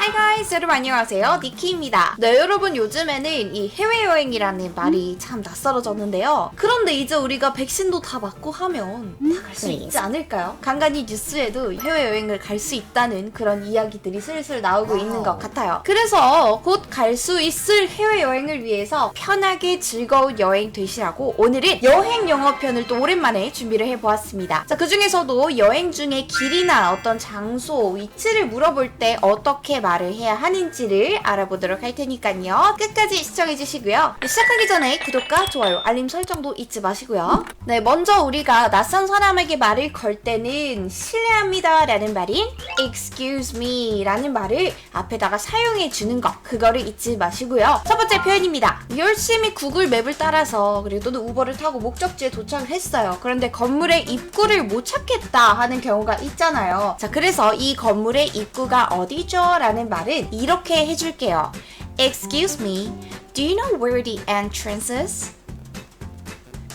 Hi guys, 여러분 안녕하세요. 니키입니다. 네, 여러분 요즘에는 이 해외여행이라는 말이 참 낯설어졌는데요. 그런데 이제 우리가 백신도 다 맞고 하면 다 갈 수 있지 않을까요? 간간히 뉴스에도 해외여행을 갈 수 있다는 그런 이야기들이 슬슬 나오고 있는 것 같아요. 그래서 곧 갈 수 있을 해외여행을 위해서 편하게 즐거운 여행 되시라고 오늘은 여행 영어편을 또 오랜만에 준비를 해보았습니다. 자, 그 중에서도 여행 중에 길이나 어떤 장소, 위치를 물어볼 때 어떻게 말을 해야 하는지를 알아보도록 할 테니까요. 끝까지 시청해주시고요. 시작하기 전에 구독과 좋아요, 알림 설정도 잊지 마시고요. 네, 먼저 우리가 낯선 사람에게 말을 걸 때는 실례합니다 라는 말인 excuse me 라는 말을 앞에다가 사용해 주는 거, 그거를 잊지 마시고요. 첫 번째 표현입니다. 열심히 구글 맵을 따라서 그리고 또는 우버를 타고 목적지에 도착을 했어요. 그런데 건물의 입구를 못 찾겠다 하는 경우가 있잖아요. 자, 그래서 이 건물의 입구가 어디죠? 라는 말은 이렇게 해줄게요. Excuse me, do you know where the entrance is?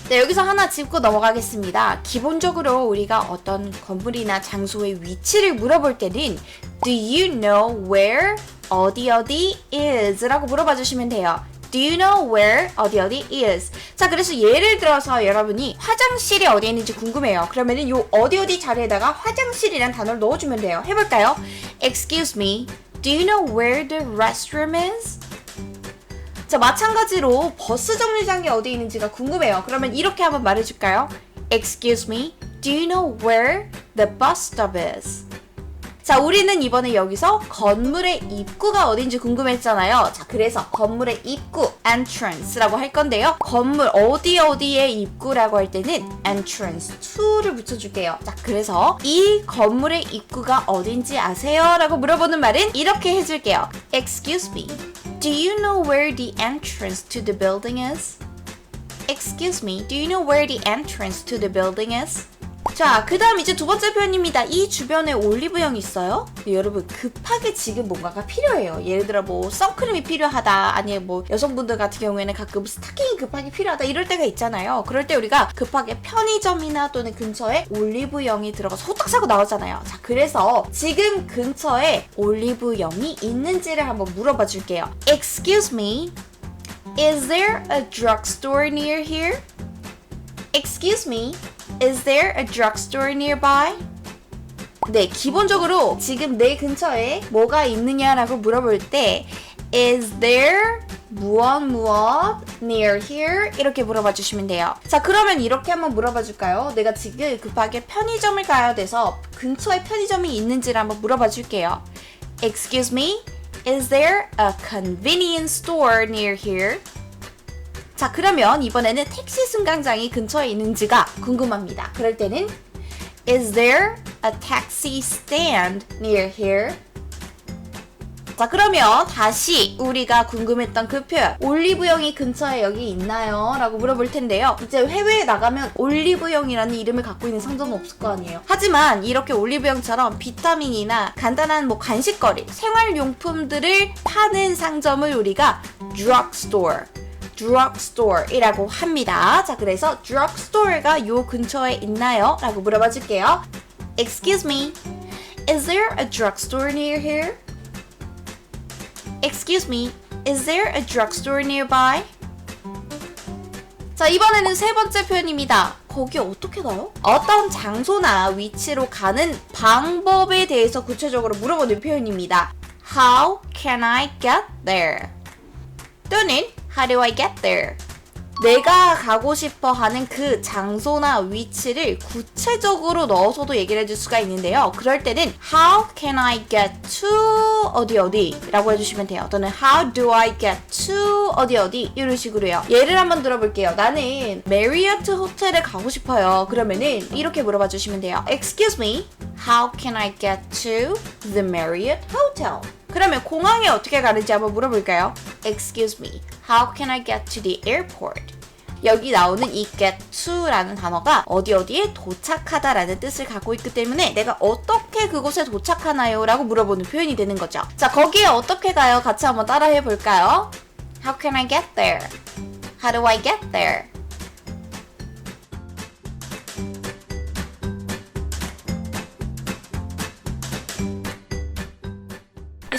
네, 여기서 하나 짚고 넘어가겠습니다. 기본적으로 우리가 어떤 건물이나 장소의 위치를 물어볼 때는 Do you know where 어디 is? 라고 물어봐 주시면 돼요. Do you know where 어디 is? 자, 그래서 예를 들어서 여러분이 화장실이 어디에 있는지 궁금해요. 그러면은 요 어디 자리에다가 화장실이란 단어를 넣어주면 돼요. 해볼까요? Excuse me, do you know where the restroom is? 자, 마찬가지로 버스 정류장이 어디 있는지가 궁금해요. 그러면 이렇게 한번 말해줄까요? Excuse me, do you know where the bus stop is? 자, 우리는 이번에 여기서 건물의 입구가 어딘지 궁금했잖아요. 자, 그래서 건물의 입구, entrance라고 할 건데요. 건물 어디의 입구라고 할 때는 entrance to를 붙여줄게요. 자, 그래서 이 건물의 입구가 어딘지 아세요? 라고 물어보는 말은 이렇게 해줄게요. Excuse me, do you know where the entrance to the building is? Excuse me, do you know where the entrance to the building is? 자, 그 다음 이제 두 번째 표현입니다. 이 주변에 올리브영이 있어요? 네, 여러분 급하게 지금 뭔가가 필요해요. 예를 들어 뭐 선크림이 필요하다, 아니면 뭐 여성분들 같은 경우에는 가끔 스타킹이 급하게 필요하다 이럴 때가 있잖아요. 그럴 때 우리가 급하게 편의점이나 또는 근처에 올리브영이 들어가서 호떡 사고 나오잖아요. 자, 그래서 지금 근처에 올리브영이 있는지를 한번 물어봐 줄게요. Excuse me, is there a drugstore near here? Excuse me, is there a drugstore nearby? 네, 기본적으로 지금 내 근처에 뭐가 있느냐라고 물어볼 때 Is there 무엇 near here? 이렇게 물어봐 주시면 돼요. 자, 그러면 이렇게 한번 물어봐 줄까요? 내가 지금 급하게 편의점을 가야 돼서 근처에 편의점이 있는지를 한번 물어봐 줄게요. Excuse me, is there a convenience store near here? 자, 그러면 이번에는 택시 승강장이 근처에 있는지가 궁금합니다. 그럴 때는 Is there a taxi stand near here? 자, 그러면 다시 우리가 궁금했던 그 표현 올리브영이 근처에 여기 있나요? 라고 물어볼 텐데요. 이제 해외에 나가면 올리브영이라는 이름을 갖고 있는 상점은 없을 거 아니에요. 하지만 이렇게 올리브영처럼 비타민이나 간단한 뭐 간식거리, 생활용품들을 파는 상점을 우리가 drugstore이라고 합니다. 자, 그래서 drugstore가 요 근처에 있나요? 라고 물어봐 줄게요. Excuse me, is there a drugstore near here? Excuse me, is there a drugstore nearby? 자, 이번에는 세 번째 표현입니다. 거기 어떻게 가요? 어떤 장소나 위치로 가는 방법에 대해서 구체적으로 물어보는 표현입니다. How can I get there? 또는 How do I get there? 내가 가고 싶어 하는 그 장소나 위치를 구체적으로 넣어서도 얘기를 해줄 수가 있는데요. 그럴 때는 How can I get to 어디 라고 해주시면 돼요. 또는 How do I get to 어디 이런 식으로요. 예를 한번 들어볼게요. 나는 메리어트 호텔에 가고 싶어요. 그러면은 이렇게 물어봐 주시면 돼요. Excuse me, how can I get to the Marriott Hotel? 그러면 공항에 어떻게 가는지 한번 물어볼까요? Excuse me, how can I get to the airport? 여기 나오는 이 get to라는 단어가 어디에 도착하다라는 뜻을 갖고 있기 때문에 내가 어떻게 그곳에 도착하나요? 라고 물어보는 표현이 되는 거죠. 자, 거기에 어떻게 가요? 같이 한번 따라해 볼까요? How can I get there? How do I get there?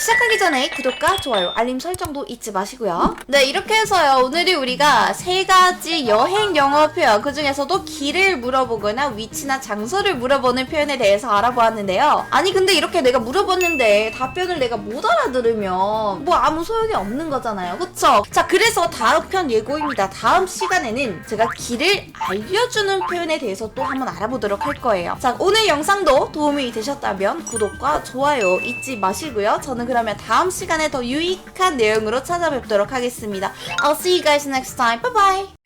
시작하기 전에 구독과 좋아요, 알림 설정도 잊지 마시고요. 네, 이렇게 해서요. 오늘이 우리가 3가지 여행 영어 표현, 그 중에서도 길을 물어보거나 위치나 장소를 물어보는 표현에 대해서 알아보았는데요. 아니 근데 이렇게 내가 물어봤는데 답변을 내가 못 알아들으면 뭐 아무 소용이 없는 거잖아요. 그쵸? 자, 그래서 다음 편 예고입니다. 다음 시간에는 제가 길을 알려주는 표현에 대해서 또 한번 알아보도록 할 거예요. 자, 오늘 영상도 도움이 되셨다면 구독과 좋아요 잊지 마시고요. 저는 그러면 다음 시간에 더 유익한 내용으로 찾아뵙도록 하겠습니다. I'll see you guys next time. Bye bye!